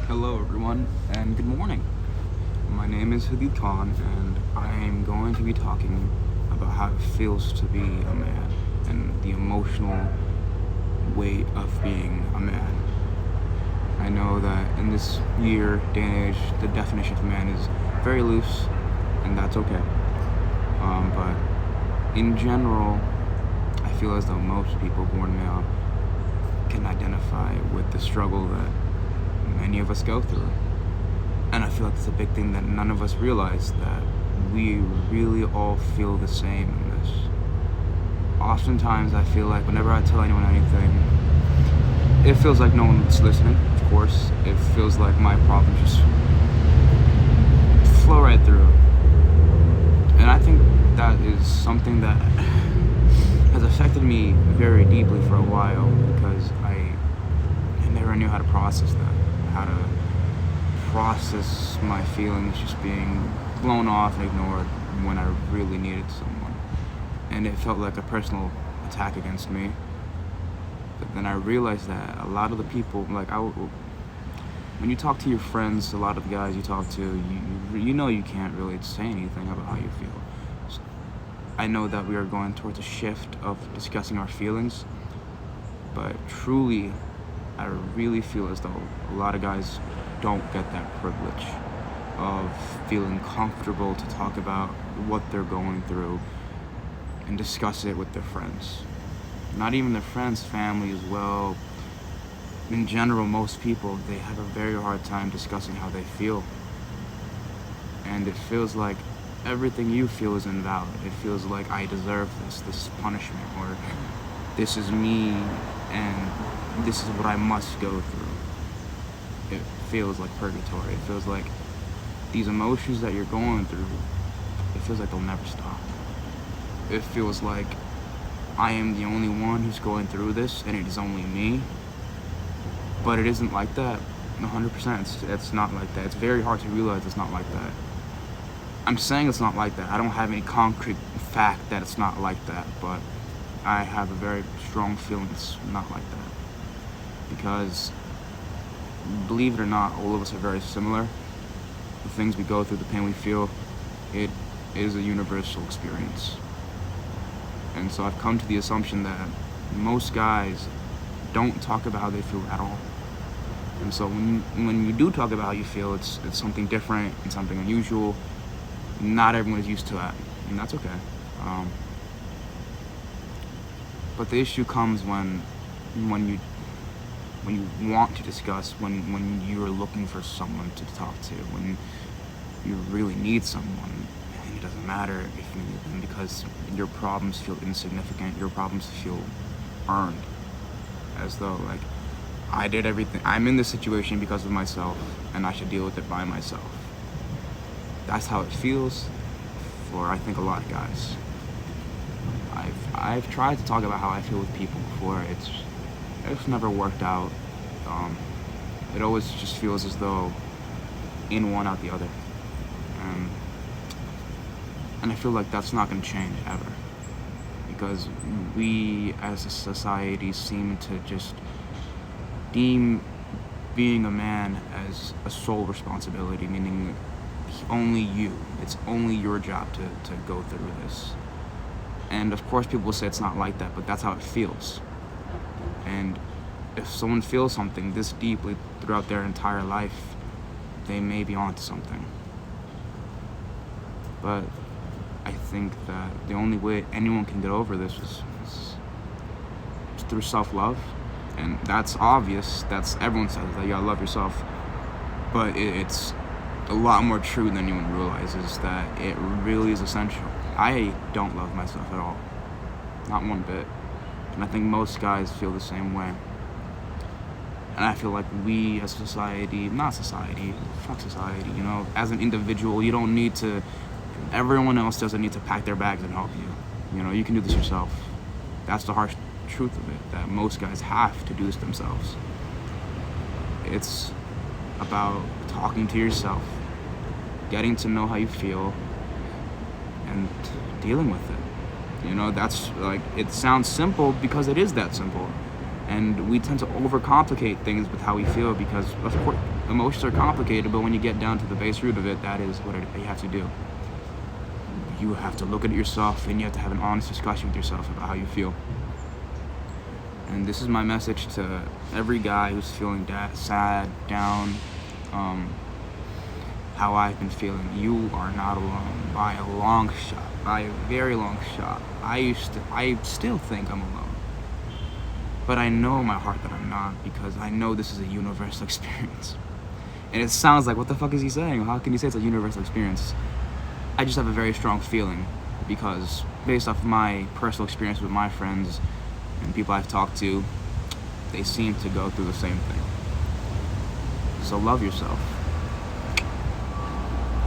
Hello, everyone, and good morning. My name is Mr.Khan, and I am going to be talking about how it feels to be a man and the emotional weight of being a man. I know that in this day and age, the definition of man is very loose, and that's okay. But in general, I feel as though most people born male can identify with the struggle that many of us go through. And I feel like it's a big thing that none of us realize, that we really all feel the same in this. Oftentimes I feel like whenever I tell anyone anything, it feels like no one's listening, of course. It feels like my problems just flow right through. And I think that is something that has affected me very deeply for a while, because I never knew how to process that, how to process my feelings just being blown off and ignored when I really needed someone. And it felt like a personal attack against me. But then I realized that a lot of the people, when you talk to your friends, a lot of the guys you talk to, you know you can't really say anything about how you feel. So I know that we are going towards a shift of discussing our feelings, but truly, I really feel as though a lot of guys don't get that privilege of feeling comfortable to talk about what they're going through and discuss it with their friends. Not even their friends, family as well. In general, most people, they have a very hard time discussing how they feel. And it feels like everything you feel is invalid. It feels like I deserve this punishment, or this is me and this is what I must go through. It feels like purgatory. It feels like these emotions that you're going through, it feels like they'll never stop. It feels like I am the only one who's going through this, and it is only me. But it isn't like that. 100%, it's not like that. It's very hard to realize it's not like that. I'm saying it's not like that. I don't have any concrete fact that it's not like that, but I have a very strong feeling it's not like that. Because, believe it or not, all of us are very similar. The things we go through, the pain we feel, it is a universal experience. And so I've come to the assumption that most guys don't talk about how they feel at all. And so when you do talk about how you feel, it's something different and something unusual. Not everyone is used to that, and that's okay. But the issue comes when you want to discuss, when you're looking for someone to talk to, when you really need someone, and it doesn't matter if you need them, because your problems feel insignificant, your problems feel earned, as though like I did everything, I'm in this situation because of myself, and I should deal with it by myself. That's how it feels for, I think, a lot of guys. I've tried to talk about how I feel with people before. It's never worked out. It always just feels as though in one out the other. And I feel like that's not going to change ever, because we as a society seem to just deem being a man as a sole responsibility, meaning only you. It's only your job to go through this. And of course people will say it's not like that, but that's how it feels. And if someone feels something this deeply throughout their entire life, they may be onto something. But I think that the only way anyone can get over this is through self-love. And that's obvious. That's, everyone says that you gotta love yourself. But it's a lot more true than anyone realizes, that it really is essential. I don't love myself at all. Not one bit. And I think most guys feel the same way. And I feel like we as society, not society, fuck society, as an individual, you don't need to, everyone else doesn't need to pack their bags and help you. You can do this yourself. That's the harsh truth of it, that most guys have to do this themselves. It's about talking to yourself, getting to know how you feel, and dealing with it. That's like, it sounds simple because it is that simple. And we tend to overcomplicate things with how we feel because, of course, emotions are complicated, but when you get down to the base root of it, that is what you have to do. You have to look at yourself and you have to have an honest discussion with yourself about how you feel. And this is my message to every guy who's feeling sad, down, how I've been feeling. You are not alone by a long shot, by a very long shot. I still think I'm alone. But I know in my heart that I'm not, because I know this is a universal experience. And it sounds like, what the fuck is he saying? How can you say it's a universal experience? I just have a very strong feeling, because based off my personal experience with my friends and people I've talked to, they seem to go through the same thing. So love yourself.